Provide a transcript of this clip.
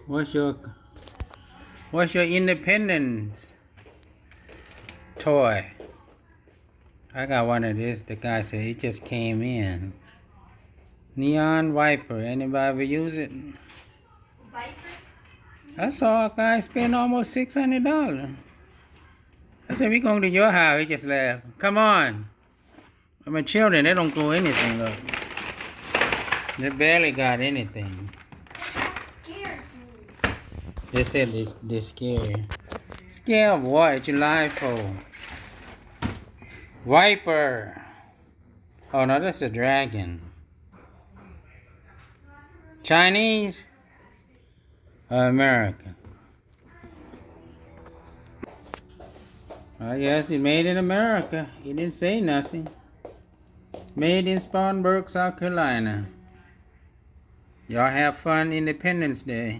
What's your What's your independence toy? I got one of this. The guy said it just came in. Neon Viper. Anybody ever use it? Viper? I saw a guy spend almost $600. I said, we going to your house. He just laughed. Come on. My children, they don't glue anything up. They barely got anything. That scares me. They said they're scared. Scared of what? It's your life for. Viper. Oh no, that's a dragon. Chinese or American? I guess it made in America. He didn't say nothing. Made in Spartanburg, South Carolina. Y'all have fun Independence Day.